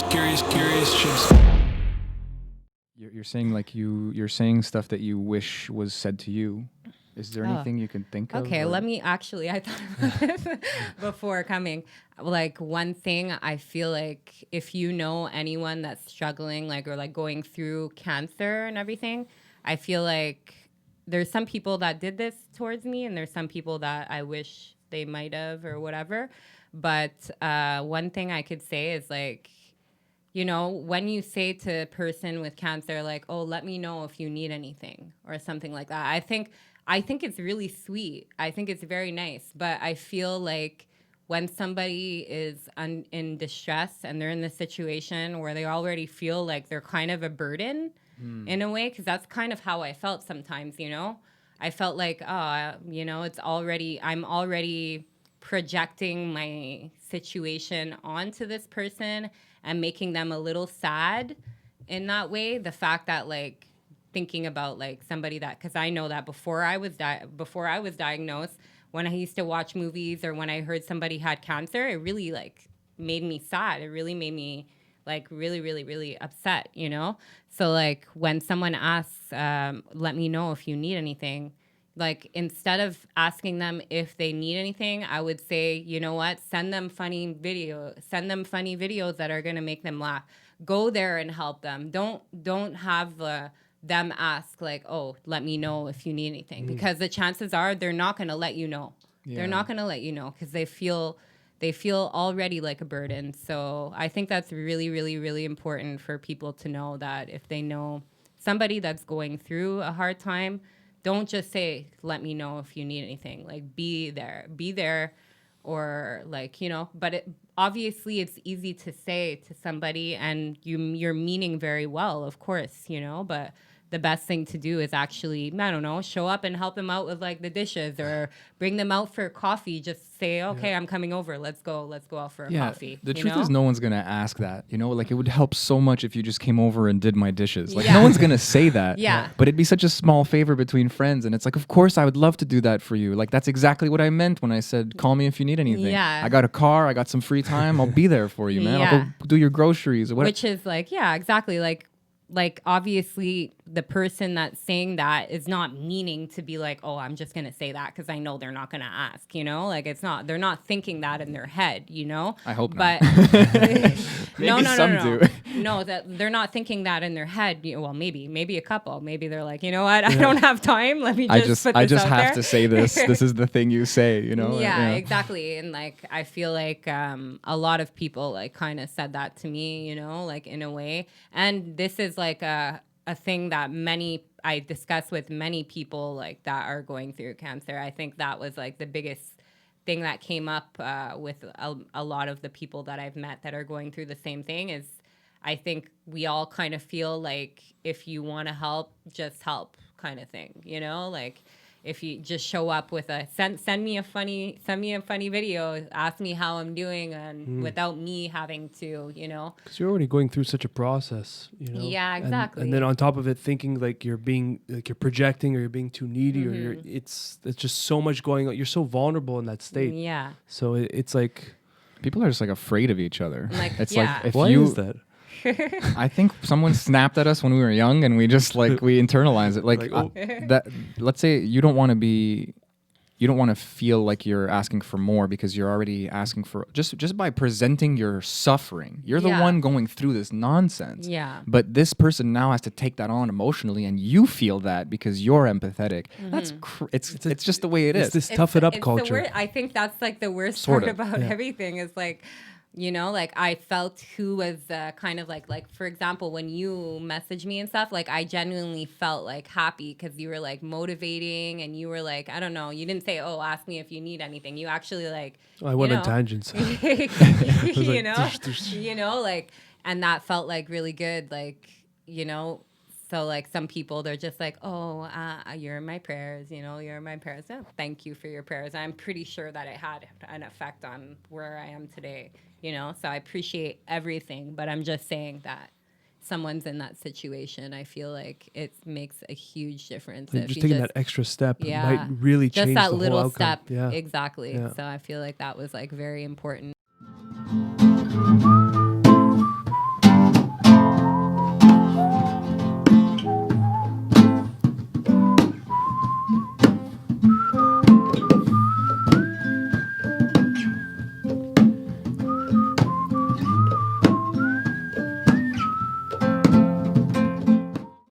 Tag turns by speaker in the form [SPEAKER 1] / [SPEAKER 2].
[SPEAKER 1] curious chimps.
[SPEAKER 2] You're saying like you're saying stuff that you wish was said to you. Is there anything you can think of?
[SPEAKER 3] Okay, let me actually, I thought about this before coming. Like one thing I feel like if you know anyone that's struggling like or like going through cancer and everything, I feel like there's some people that did this towards me and there's some people that I wish they might have or whatever. But one thing I could say is like, you know, when you say to a person with cancer, like, oh, let me know if you need anything or something like that, I think it's really sweet. I think it's very nice. But I feel like when somebody is in distress and they're in this situation where they already feel like they're kind of a burden in a way, because that's kind of how I felt sometimes, you know? I felt like, you know, I'm already projecting my situation onto this person and making them a little sad in that way. The fact that like thinking about like somebody that, because I know that before I was diagnosed, when I used to watch movies or when I heard somebody had cancer, it really like made me sad. It really made me like really, really, really upset, you know? So like when someone asks, let me know if you need anything, like instead of asking them if they need anything, I would say, you know what, send them funny videos that are going to make them laugh. Go there and help them. Don't have them ask like, oh, let me know if you need anything, because the chances are they're not going to let you know. Yeah. They're not going to let you know because they feel already like a burden. So I think that's really, really, really important for people to know, that if they know somebody that's going through a hard time, don't just say, let me know if you need anything. Like, be there, or like, you know, but obviously it's easy to say to somebody and you're meaning very well, of course, you know, but the best thing to do is actually, I don't know, show up and help them out with like the dishes or bring them out for coffee. Just say, okay, I'm coming over. Let's go out for a coffee.
[SPEAKER 2] The truth is no one's going to ask that, you know, like it would help so much if you just came over and did my dishes. Like no one's going to say that. But it'd be such a small favor between friends. And it's like, of course, I would love to do that for you. Like that's exactly what I meant when I said, call me if you need anything.
[SPEAKER 3] Yeah.
[SPEAKER 2] I got a car. I got some free time. I'll be there for you, man. I'll go do your groceries or whatever.
[SPEAKER 3] Which is like, yeah, exactly. Like obviously the person that's saying that is not meaning to be like, oh, I'm just going to say that because I know they're not going to ask, you know, like they're not thinking that in their head, you know.
[SPEAKER 2] I hope
[SPEAKER 3] not. No, that they're not thinking that in their head. Well, maybe a couple, maybe they're like, you know what, I don't have time. Let me just put this
[SPEAKER 2] I just
[SPEAKER 3] out
[SPEAKER 2] have
[SPEAKER 3] there.
[SPEAKER 2] to say this. This is the thing you say, you know.
[SPEAKER 3] Yeah, exactly. And like I feel like a lot of people like kind of said that to me, you know, like in a way. And this is like a thing that I discuss with many people like that are going through cancer. I think that was like the biggest thing that came up with a lot of the people that I've met that are going through the same thing. Is I think we all kind of feel like if you want to help, just help kind of thing, you know, like if you just show up with a send me a funny video, ask me how I'm doing, and without me having to, you know,
[SPEAKER 4] because you're already going through such a process, you know.
[SPEAKER 3] Yeah, exactly.
[SPEAKER 4] And then on top of it, thinking like you're projecting or you're being too needy, or it's just so much going on. You're so vulnerable in that state.
[SPEAKER 3] Yeah.
[SPEAKER 4] So it's like
[SPEAKER 2] people are just like afraid of each other.
[SPEAKER 3] Like,
[SPEAKER 2] it's like if
[SPEAKER 4] why is that?
[SPEAKER 2] I think someone snapped at us when we were young, and we just we internalize it. That. Let's say you don't want to feel like you're asking for more because you're already asking for just by presenting your suffering. You're the one going through this nonsense.
[SPEAKER 3] Yeah.
[SPEAKER 2] But this person now has to take that on emotionally, and you feel that because you're empathetic. That's it's just the way it is.
[SPEAKER 4] It's this tough it up culture.
[SPEAKER 3] I think that's like the worst
[SPEAKER 2] Sort
[SPEAKER 3] part
[SPEAKER 2] of.
[SPEAKER 3] about everything is like, you know, like I felt who was kind of like, for example, when you messaged me and stuff, like I genuinely felt like happy because you were like motivating and you were like, I don't know, you didn't say, oh, ask me if you need anything. You actually like,
[SPEAKER 4] I went on tangents.
[SPEAKER 3] you know, like, and that felt like really good. Like, you know, so like some people, they're just like, oh, you're in my prayers, you know, you're in my prayers. Oh, thank you for your prayers. I'm pretty sure that it had an effect on where I am today, you know, so I appreciate everything. But I'm just saying that someone's in that situation, I feel like it makes a huge difference.
[SPEAKER 4] If just taking that extra step might really change
[SPEAKER 3] just that
[SPEAKER 4] the
[SPEAKER 3] little
[SPEAKER 4] whole outcome.
[SPEAKER 3] step. Yeah. Exactly. Yeah. So I feel like that was like very important.